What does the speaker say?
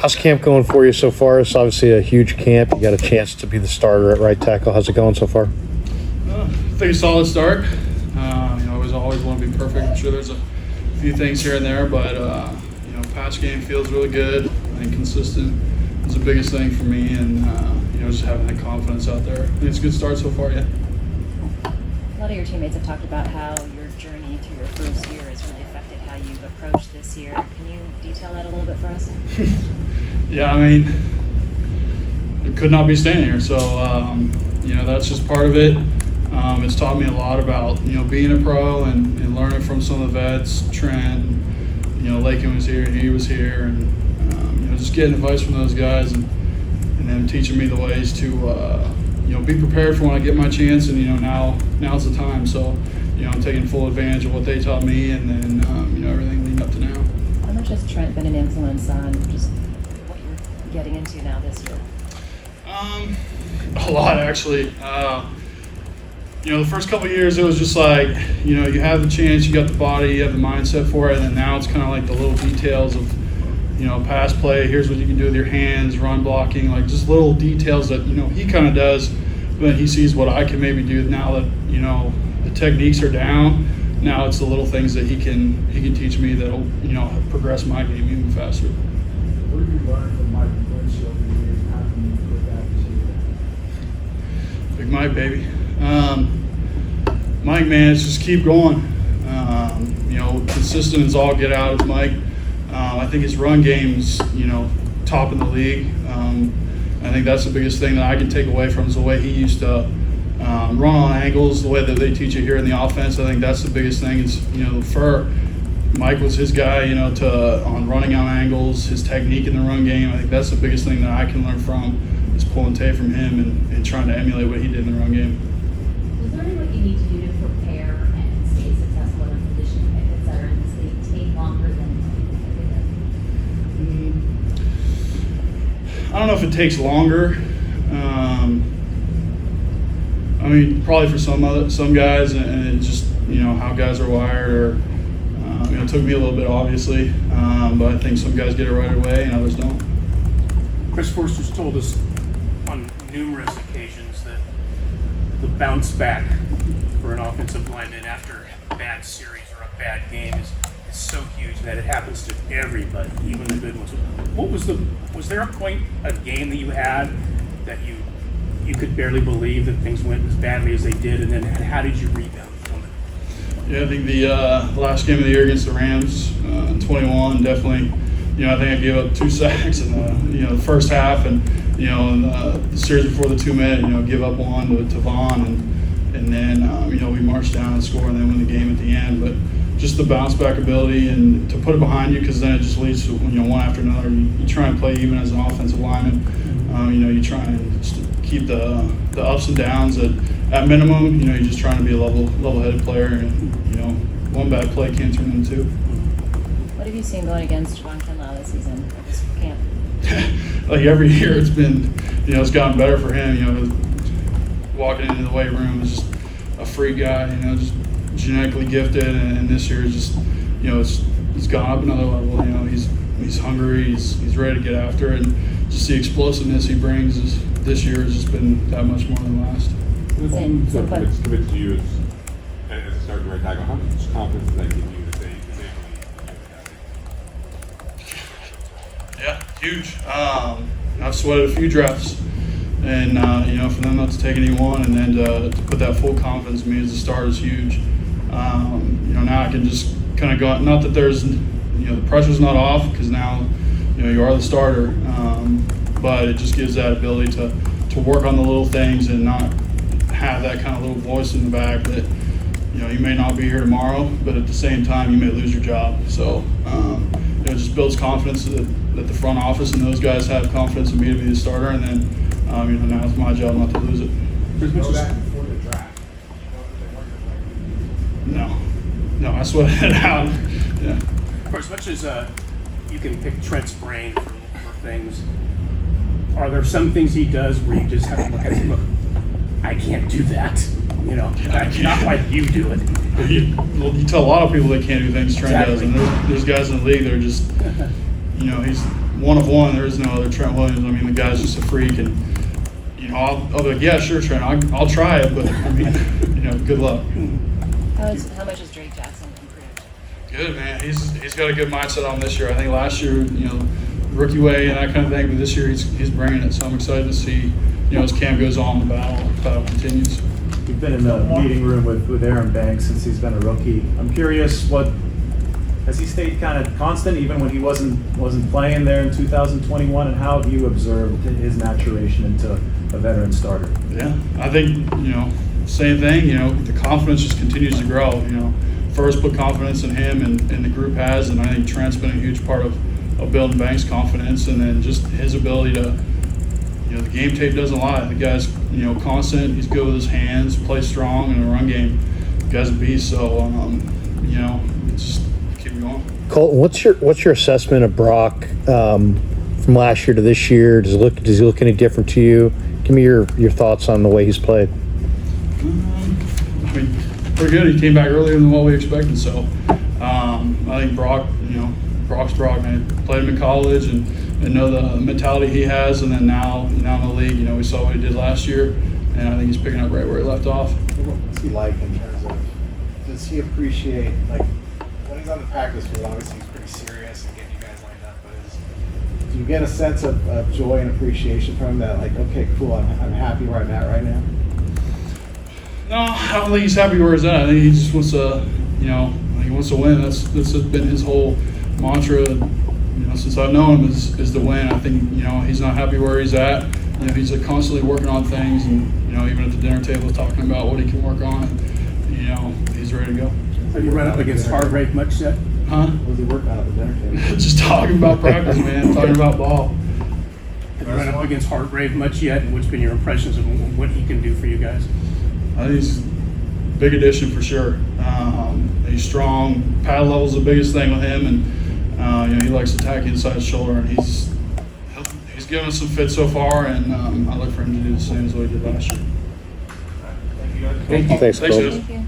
How's camp going for you so far? It's obviously a huge camp. You got a chance to be the starter at right tackle. How's it going so far? I think a solid start. Always want to be perfect. I'm sure there's a few things here and there, but pass game feels really good. I think consistent is the biggest thing for me, and just having that confidence out there. I think it's a good start so far. Yeah. A lot of your teammates have talked about how your journey through your first year has really affected how you've approached this year. Can you detail that a little bit for us? Yeah, I mean, I could not be standing here, so that's just part of it. It's taught me a lot about being a pro and learning from some of the vets. Trent, Lakin was here, he was here, and just getting advice from those guys and them teaching me the ways to be prepared for when I get my chance. And now's the time. So I'm taking full advantage of what they taught me, and then everything leading up to now. How much has Trent been an influence on just what you're getting into now this year? A lot, actually. The first couple of years, it was just like, you have the chance, you got the body, you have the mindset for it, and then now it's kind of like the little details of, pass play, here's what you can do with your hands, run blocking, like just little details that, he kind of does, but then he sees what I can maybe do now that, the techniques are down. Now it's the little things that he can teach me that'll, progress my game even faster. What have you learned from Mike McKivitz over the years? How can you put that to Big Mike, baby. Mike, man, it's just keep going. Consistent as all get out is Mike. I think his run game's, top in the league. I think that's the biggest thing that I can take away from is the way he used to run on angles, the way that they teach it here in the offense. I think that's the biggest thing is, Mike was his guy, on running on angles, his technique in the run game. I think that's the biggest thing that I can learn from is pulling tape from him and trying to emulate what he did in the run game. Is there what you need to do to prepare and stay successful in a position McKivitz that are in this league take longer than I don't know if it takes longer. Probably for some guys, and it just how guys are wired, or it took me a little bit, obviously, but I think some guys get it right away and others don't. Chris Forster's told us on numerous occasions that the bounce back for an offensive lineman after a bad series or a bad game is so huge that it happens to everybody, even the good ones. Was there a point, a game that you had that you could barely believe that things went as badly as they did, and then how did you rebound from it? Yeah, I think the last game of the year against the Rams, 21, definitely. I think I gave up 2 sacks in the first half, and in the series before the 2-minute, give up one to Vaughn, and then we marched down and scored, and then win the game at the end. But just the bounce back ability and to put it behind you, because then it just leads to one after another. You try and play even as an offensive lineman. You try and just keep the ups and downs at minimum. You're just trying to be a level-headed player, and one bad play can't turn into two. What have you seen going against Javon Kinlaw this season at this camp? Like every year, it's been it's gotten better for him. Walking into the weight room is just a free guy. Just genetically gifted, and this year is just it's gone up another level. He's hungry. He's ready to get after it. And just the explosiveness he brings this year has just been that much more than last. So Convinced you as a starting right tackle. How much confidence does that give you that they Yeah, huge. I've sweated a few drafts, and for them not to take anyone and then to put that full confidence in me as a starter is huge. Now I can just kind of go. Not that there's the pressure's not off, because now you are the starter, but it just gives that ability to work on the little things and not have that kind of little voice in the back that you may not be here tomorrow, but at the same time you may lose your job. So it just builds confidence that the front office and those guys have confidence in me to be the starter, and then now it's my job not to lose it. Know that before the draft? No, I sweated it out. Yeah. For as much as you can pick Trent's brain for things, are there some things he does where you just have to look at him, look, I can't do that. Not like you do it. You tell a lot of people they can't do things Trent does, and there's guys in the league that are just you know, he's one of one. There is no other Trent Williams. I mean, the guy's just a freak, and you know, I'll be like, yeah, sure, Trent, I'll try it, but I mean, you know, good luck. How much has Drake Jackson improved? Good, man. He's got a good mindset on this year. I think last year, you know, rookie way and that kind of thing, but this year he's bringing it. So I'm excited to see, you know, as camp goes on, the battle continues. You've been in the meeting room with Aaron Banks since he's been a rookie. I'm curious, has he stayed kind of constant even when he wasn't playing there in 2021, and how have you observed his maturation into a veteran starter? Yeah, I think, you know, same thing. You know, the confidence just continues to grow. You know, first put confidence in him and the group has, and I think Trent's been a huge part of building Banks' confidence, and then just his ability to, you know, the game tape doesn't lie. The guy's, you know, constant. He's good with his hands, plays strong in the run game. The guy's a beast. So, you know, just keep going. Colton, what's your assessment of Brock from last year to this year? Does he look any different to you? Give me your thoughts on the way he's played. I mean, pretty good. He came back earlier than what we expected. So, I think Brock's Brock, man. Played him in college and know the mentality he has, and then now in the league, you know, we saw what he did last year, and I think he's picking up right where he left off. What's he like in terms of, does he appreciate, like, when he's on the practice field, obviously he's pretty serious and getting you guys lined up, but do you get a sense of joy and appreciation from him that, like, okay, cool, I'm happy where I'm at right now? No, I don't think he's happy where he's at. I think he just wants to, you know, he wants to win. That's been his whole mantra, you know, since I've known him is to win. I think, you know, he's not happy where he's at. You know, he's constantly working on things, and, you know, even at the dinner table talking about what he can work on. And, you know, he's ready to go. Have you run up against heart rate much yet? Huh? What was he working on at the dinner table? Just talking about practice, man. Talking about ball. Have you run up against heart rate much yet? And what's been your impressions of what he can do for you guys? I think he's a big addition for sure. He's strong. Pad level's the biggest thing with him, and you know, he likes to attack inside his shoulder, and he's given us some fits so far, and I look for him to do the same as what he did last year. Thanks, Colton. guys. Thank you.